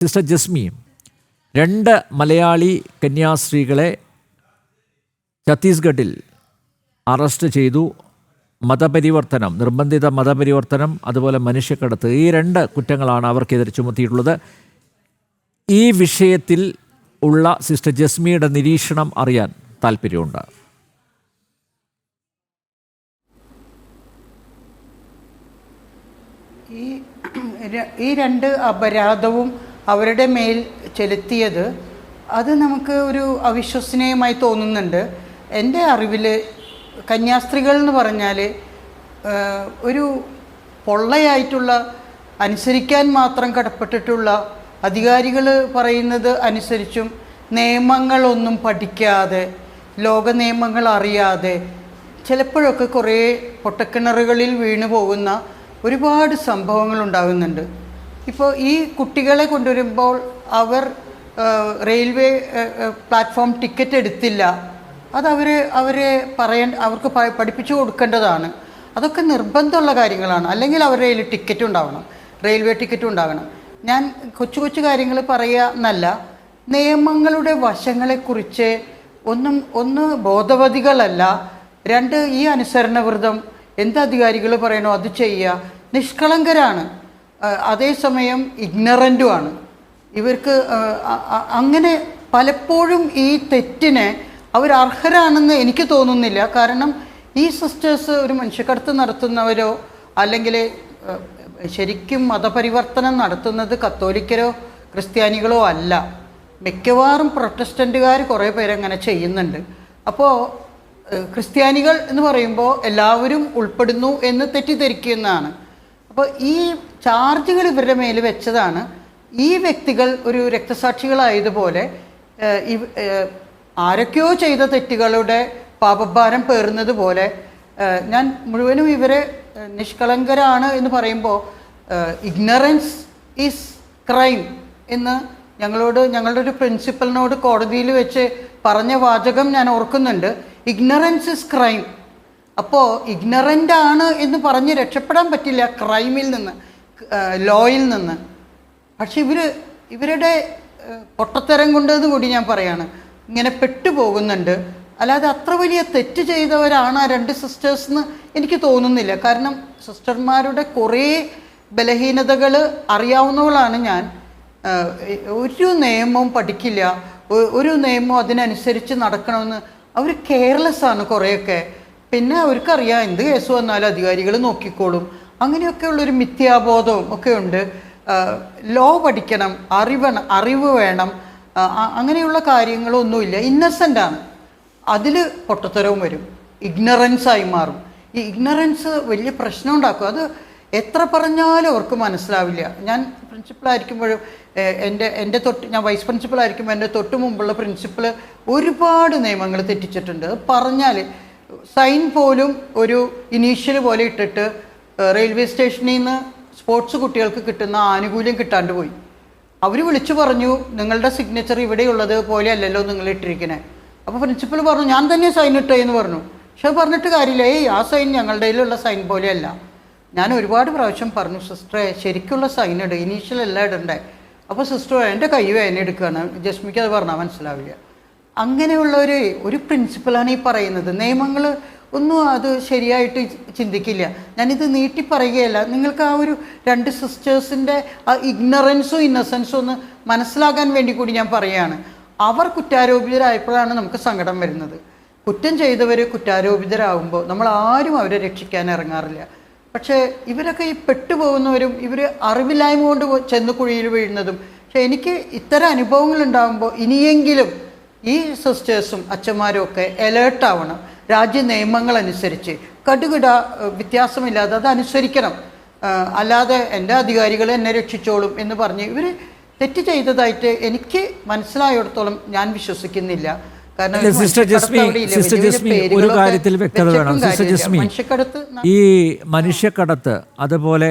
Sister Jesme, 2 Malayali കന്യാസ്ത്രീകളെ ഛത്തീസ്ഗഡിൽ arrest ചെയ്തു. മതപരിവർത്തനം, നിർബന്ധിത മതപരിവർത്തനം, അതുപോലെ മനുഷ്യക്കടത്ത്, ഈ 2 കുറ്റങ്ങളാണ് അവർക്കെതിരെ ചുമത്തിയിട്ടുള്ളത്. ഈ വിഷയത്തിൽ ഉള്ള സിസ്റ്റർ ജസ്മിയുടെ നിരീക്ഷണം അറിയാൻ താല്പര്യമുണ്ട്. ഈ 2 അപരാധവും അവരുടെ മേൽ ചെലുത്തിയത് അത് നമുക്ക് ഒരു അവിശ്വസനീയമായി തോന്നുന്നുണ്ട്. എൻ്റെ അറിവിൽ കന്യാസ്ത്രീകൾ എന്ന് പറഞ്ഞാൽ ഒരു പൊള്ളയായിട്ടുള്ള, അനുസരിക്കാൻ മാത്രം കടപ്പെട്ടിട്ടുള്ള, അധികാരികൾ പറയുന്നത് അനുസരിച്ചും നിയമങ്ങളൊന്നും പഠിക്കാതെ, ലോക നിയമങ്ങൾ അറിയാതെ, ചിലപ്പോഴൊക്കെ കുറേ പൊട്ടക്കിണറുകളിൽ വീണു പോകുന്ന ഒരുപാട് സംഭവങ്ങൾ ഉണ്ടാകുന്നുണ്ട്. ഇപ്പോൾ ഈ കുട്ടികളെ കൊണ്ടുവരുമ്പോൾ അവർ റെയിൽവേ പ്ലാറ്റ്ഫോം ടിക്കറ്റ് എടുത്തില്ല. അത് അവർക്ക് പഠിപ്പിച്ചു കൊടുക്കേണ്ടതാണ്. അതൊക്കെ നിർബന്ധമുള്ള കാര്യങ്ങളാണ്. അല്ലെങ്കിൽ അവരുടെ കയ്യിൽ ടിക്കറ്റ് ഉണ്ടാവണം, റെയിൽവേ ടിക്കറ്റ് ഉണ്ടാകണം. ഞാൻ കൊച്ചു കൊച്ചു കാര്യങ്ങൾ പറയുക എന്നല്ല, നിയമങ്ങളുടെ വശങ്ങളെക്കുറിച്ച് ഒന്ന് ബോധവതികളല്ല, 2 ഈ അനുസരണവ്രതം എന്ത് അധികാരികൾ പറയണോ അത് ചെയ്യുക. നിഷ്കളങ്കരാണ്, അതേസമയം ഇഗ്നറൻറ്റുമാണ്. ഇവർക്ക് അങ്ങനെ പലപ്പോഴും ഈ തെറ്റിനെ അവർ അർഹരാണെന്ന് എനിക്ക് തോന്നുന്നില്ല. കാരണം ഈ സിസ്റ്റേഴ്സ് ഒരു മനുഷ്യക്കടത്ത് നടത്തുന്നവരോ അല്ലെങ്കിൽ ശരിക്കും മതപരിവർത്തനം നടത്തുന്നത് കത്തോലിക്കരോ ക്രിസ്ത്യാനികളോ അല്ല. മിക്കവാറും പ്രൊട്ടസ്റ്റൻറ്റുകാർ കുറേ പേരങ്ങനെ ചെയ്യുന്നുണ്ട്. അപ്പോൾ ക്രിസ്ത്യാനികൾ എന്ന് പറയുമ്പോൾ എല്ലാവരും ഉൾപ്പെടുന്നു എന്ന് തെറ്റിദ്ധരിക്കുന്നതാണ്. അപ്പോൾ ഈ ചാർജുകൾ ഇവരുടെ മേൽ വെച്ചതാണ്. ഈ വ്യക്തികൾ ഒരു രക്തസാക്ഷികളായതുപോലെ ആരൊക്കെയോ ചെയ്ത തെറ്റുകളുടെ പാപഭാരം പേറുന്നത് പോലെ ഞാൻ മുഴുവനും ഇവരെ നിഷ്കളങ്കരാണ് എന്ന് പറയുമ്പോൾ ഇഗ്നറൻസ് ഈസ് ക്രൈം എന്ന് ഞങ്ങളുടെ ഒരു പ്രിൻസിപ്പലിനോട് കോടതിയിൽ വെച്ച് പറഞ്ഞ വാചകം ഞാൻ ഓർക്കുന്നുണ്ട്. Ignorance is crime. അപ്പോൾ ഇഗ്നറൻ്റ് ആണ് എന്ന് പറഞ്ഞ് രക്ഷപ്പെടാൻ പറ്റില്ല ക്രൈമിൽ നിന്ന്, ലോയിൽ നിന്ന്. പക്ഷെ ഇവരുടെ പൊട്ടത്തരം കൊണ്ടെന്ന് കൂടി ഞാൻ പറയാണ്, ഇങ്ങനെ പെട്ടുപോകുന്നുണ്ട്. അല്ലാതെ അത്ര വലിയ തെറ്റ് ചെയ്തവരാണ് ആ 2 സിസ്റ്റേഴ്സ് എന്ന് എനിക്ക് തോന്നുന്നില്ല. കാരണം സിസ്റ്റർമാരുടെ കുറേ ബലഹീനതകൾ അറിയാവുന്നവളാണ് ഞാൻ. ഒരു നിയമവും പഠിക്കില്ല, ഒരു നിയമവും അതിനനുസരിച്ച് നടക്കണമെന്ന് അവർ കെയർലെസ് ആണ് കുറേയൊക്കെ. പിന്നെ അവർക്കറിയാം എന്ത് കേസ് വന്നാലും അധികാരികൾ നോക്കിക്കോളും, അങ്ങനെയൊക്കെയുള്ളൊരു മിഥ്യാബോധവും ഒക്കെ ഉണ്ട്. ലോ പഠിക്കണം, അറിവ് വേണം, അങ്ങനെയുള്ള കാര്യങ്ങളൊന്നുമില്ല. ഇന്നസെൻ്റാണ്, അതിൽ പൊട്ടത്തരവും വരും, ഇഗ്നറൻസായി മാറും. ഈ ഇഗ്നറൻസ് വലിയ പ്രശ്നം ഉണ്ടാക്കും. അത് എത്ര പറഞ്ഞാലും അവർക്ക് മനസ്സിലാവില്ല. ഞാൻ പ്രിൻസിപ്പളായിരിക്കുമ്പോഴും ഞാൻ വൈസ് പ്രിൻസിപ്പളായിരിക്കുമ്പോൾ എൻ്റെ തൊട്ട് മുമ്പുള്ള പ്രിൻസിപ്പൾ ഒരുപാട് നിയമങ്ങൾ തെറ്റിച്ചിട്ടുണ്ട്. പറഞ്ഞാൽ സൈൻ പോലും ഒരു ഇനീഷ്യൽ പോലെ ഇട്ടിട്ട് റെയിൽവേ സ്റ്റേഷനിൽ നിന്ന് സ്പോർട്സ് കുട്ടികൾക്ക് കിട്ടുന്ന ആനുകൂല്യം കിട്ടാണ്ട് പോയി. അവർ വിളിച്ചു പറഞ്ഞു, നിങ്ങളുടെ സിഗ്നേച്ചർ ഇവിടെയുള്ളത് പോലെ അല്ലല്ലോ നിങ്ങൾ ഇട്ടിരിക്കണേ. അപ്പോൾ പ്രിൻസിപ്പൽ പറഞ്ഞു, ഞാൻ തന്നെ സൈൻ ഇട്ടേ എന്ന് പറഞ്ഞു. പക്ഷെ പറഞ്ഞിട്ട് കാര്യമില്ല, ആ സൈൻ ഞങ്ങളുടെ കയ്യിലുള്ള സൈൻ പോലെയല്ല. ഞാൻ ഒരുപാട് പ്രാവശ്യം പറഞ്ഞു, സിസ്റ്ററെ ശരിക്കുള്ള സൈൻ ഇട്, ഇനീഷ്യൽ എല്ലാം ഇടണ്ടേ. അപ്പോൾ സിസ്റ്റർ എൻ്റെ കൈ വേദന എടുക്കുകയാണ്, ജസ്മിക്ക് അത് പറഞ്ഞാൽ മനസ്സിലാവില്ല. അങ്ങനെയുള്ള ഒരു പ്രിൻസിപ്പലാണ് ഈ പറയുന്നത്. നിയമങ്ങൾ ഒന്നും അത് ശരിയായിട്ട് ചിന്തിക്കില്ല. ഞാനിത് നീട്ടി പറയുകയല്ല, നിങ്ങൾക്ക് ആ ഒരു 2 സിസ്റ്റേഴ്സിൻ്റെ ആ ഇഗ്നറൻസും ഇന്നസെൻസും ഒന്ന് മനസ്സിലാക്കാൻ വേണ്ടി കൂടി ഞാൻ പറയുകയാണ്. അവർ കുറ്റാരോപിതരായപ്പോഴാണ് നമുക്ക് സങ്കടം വരുന്നത്. കുറ്റം ചെയ്തവർ കുറ്റാരോപിതരാകുമ്പോൾ നമ്മൾ ആരും അവരെ രക്ഷിക്കാൻ ഇറങ്ങാറില്ല. പക്ഷേ ഇവരൊക്കെ ഈ പെട്ടുപോകുന്നവരും ഇവർ അറിവില്ലായ്മ കൊണ്ട് ചെന്ന് കുഴിയിൽ വീഴുന്നതും. പക്ഷേ എനിക്ക് ഇത്തരം അനുഭവങ്ങൾ ഉണ്ടാകുമ്പോൾ ഇനിയെങ്കിലും ഈ സിസ്റ്റേഴ്സും അച്ഛന്മാരും ഒക്കെ അലേർട്ടാവണം. രാജ്യ നിയമങ്ങളനുസരിച്ച് കടുകിട വ്യത്യാസമില്ലാതെ അതനുസരിക്കണം. അല്ലാതെ എൻ്റെ അധികാരികൾ എന്നെ രക്ഷിച്ചോളും എന്ന് പറഞ്ഞ് ഇവർ തെറ്റ് ചെയ്തതായിട്ട് എനിക്ക് മനസ്സിലായിടത്തോളം ഞാൻ വിശ്വസിക്കുന്നില്ല. കാരണം സിസ്റ്റർ ജസ്മി, ഒരു കാര്യത്തിൽ വ്യക്തത വേണം. സിസ്റ്റർ ജസ്മി, ഈ മനുഷ്യക്കടത്ത്, അതുപോലെ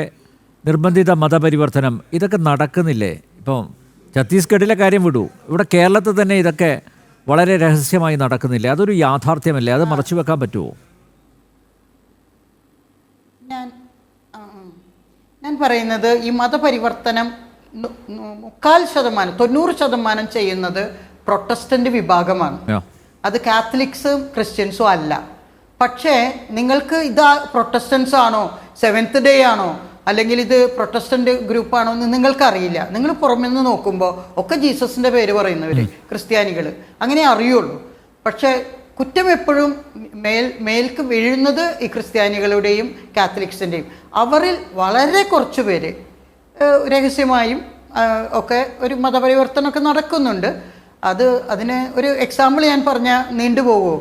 നിർബന്ധിത മതപരിവർത്തനം, ഇതൊക്കെ നടക്കുന്നില്ലേ? ഇപ്പം ഛത്തീസ്ഗഡിലെ കാര്യം വിടൂ, ഇവിടെ കേരളത്തിൽ തന്നെ ഇതൊക്കെ വളരെ രഹസ്യമായി നടക്കുന്നില്ല. അതൊരു യാഥാർത്ഥ്യമല്ലേ? അത് മറച്ചു വെക്കാൻ പറ്റുമോ? ഞാൻ പറയുന്നത് ഈ മതപരിവർത്തനം 3/4%, 90% ചെയ്യുന്നത് പ്രൊട്ടസ്റ്റന്റ് വിഭാഗമാണ്. അത് കാത്തലിക്സും ക്രിസ്ത്യൻസും അല്ല. പക്ഷേ നിങ്ങൾക്ക് ഇത് പ്രൊട്ടസ്റ്റൻസ് ആണോ, സെവൻത്ത് ഡേ ആണോ, അല്ലെങ്കിൽ ഇത് പ്രൊട്ടസ്റ്റന്റ് ഗ്രൂപ്പാണോ എന്ന് നിങ്ങൾക്കറിയില്ല. നിങ്ങൾ പുറമെ നിന്ന് നോക്കുമ്പോൾ ഒക്കെ ജീസസിൻ്റെ പേര് പറയുന്നവർ ക്രിസ്ത്യാനികൾ അങ്ങനെ അറിയുള്ളൂ. പക്ഷേ കുറ്റം എപ്പോഴും മേൽക്ക് വീഴുന്നത് ഈ ക്രിസ്ത്യാനികളുടെയും കാത്തലിക്സിൻ്റെയും. അവരിൽ വളരെ കുറച്ച് പേര് രഹസ്യമായും ഒക്കെ ഒരു മതപരിവർത്തനമൊക്കെ നടക്കുന്നുണ്ട്. അതിന് ഒരു എക്സാമ്പിൾ ഞാൻ പറഞ്ഞാൽ നീണ്ടുപോകുമോ?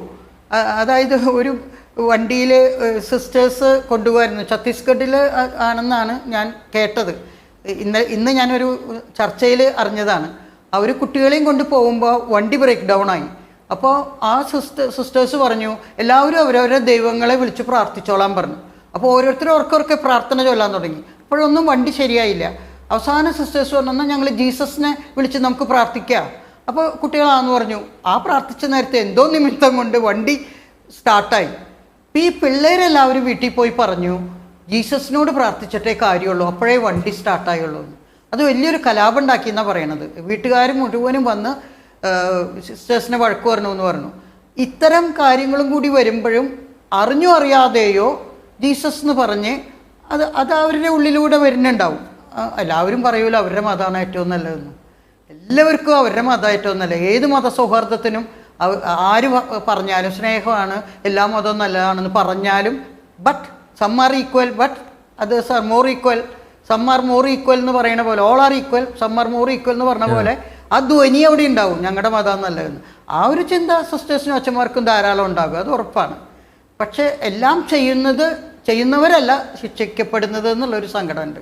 അതായത് ഒരു വണ്ടിയിൽ സിസ്റ്റേഴ്സ് കൊണ്ടുപോകായിരുന്നു, ഛത്തീസ്ഗഡിൽ ആണെന്നാണ് ഞാൻ കേട്ടത്. ഇന്ന് ഞാനൊരു ചർച്ചയിൽ അറിഞ്ഞതാണ്. അവർ കുട്ടികളെയും കൊണ്ട് പോകുമ്പോൾ വണ്ടി ബ്രേക്ക് ഡൗൺ ആയി. അപ്പോൾ ആ സിസ്റ്റേഴ്സ് പറഞ്ഞു എല്ലാവരും അവരവരുടെ ദൈവങ്ങളെ വിളിച്ച് പ്രാർത്ഥിച്ചോളാൻ പറഞ്ഞു. അപ്പോൾ ഓരോരുത്തരും ഓർക്കൊക്കെ പ്രാർത്ഥന ചൊല്ലാൻ തുടങ്ങി. അപ്പോഴൊന്നും വണ്ടി ശരിയായില്ല. അവസാന സിസ്റ്റേഴ്സ് പറഞ്ഞു ഞങ്ങൾ ജീസസിനെ വിളിച്ച് നമുക്ക് പ്രാർത്ഥിക്കാം. അപ്പോൾ കുട്ടികളാണെന്ന് പറഞ്ഞു. ആ പ്രാർത്ഥിച്ച നേരത്തെ എന്തോ നിമിത്തം കൊണ്ട് വണ്ടി സ്റ്റാർട്ടായി. ഈ പിള്ളേരെല്ലാവരും വീട്ടിൽ പോയി പറഞ്ഞു ജീസസിനോട് പ്രാർത്ഥിച്ചിട്ടേ കാര്യമുള്ളൂ, അപ്പോഴേ വണ്ടി സ്റ്റാർട്ടായുള്ളൂ. അത് വലിയൊരു കലാപം ഉണ്ടാക്കി എന്നാണ് പറയണത്. വീട്ടുകാർ മുഴുവനും വന്ന് സിസ്റ്റേഴ്സിനെ വഴക്ക് പറഞ്ഞു എന്ന് പറഞ്ഞു. ഇത്തരം കാര്യങ്ങളും കൂടി വരുമ്പോഴും അറിഞ്ഞോ അറിയാതെയോ ജീസസ് എന്ന് പറഞ്ഞ് അത് അവരുടെ ഉള്ളിലൂടെ വരുന്നുണ്ടാവും. എല്ലാവരും പറയുമല്ലോ അവരുടെ മതമാണ് ഏറ്റവും നല്ലതെന്ന്. എല്ലാവർക്കും അവരുടെ മതം ഏറ്റവും നല്ലത്. ഏത് മതസൗഹാർദ്ദത്തിനും ആര് പറഞ്ഞാലും സ്നേഹമാണ്, എല്ലാ മതവും നല്ലതാണെന്ന് പറഞ്ഞാലും but some are equal but others are more equal, some are more equal എന്ന് പറയുന്ന പോലെ, all are equal some are more equal എന്ന് പറഞ്ഞ പോലെ ആ ധ്വനി അവിടെ ഉണ്ടാവും, ഞങ്ങളുടെ മതം നല്ലതെന്ന്. ആ ഒരു ചിന്ത സിസ്റ്റേഴ്സിനും അച്ഛന്മാർക്കും ധാരാളം ഉണ്ടാകും, അത് ഉറപ്പാണ്. പക്ഷെ എല്ലാം ചെയ്യുന്നവരല്ല ശിക്ഷിക്കപ്പെടുന്നത് എന്നുള്ളൊരു സങ്കടമുണ്ട്.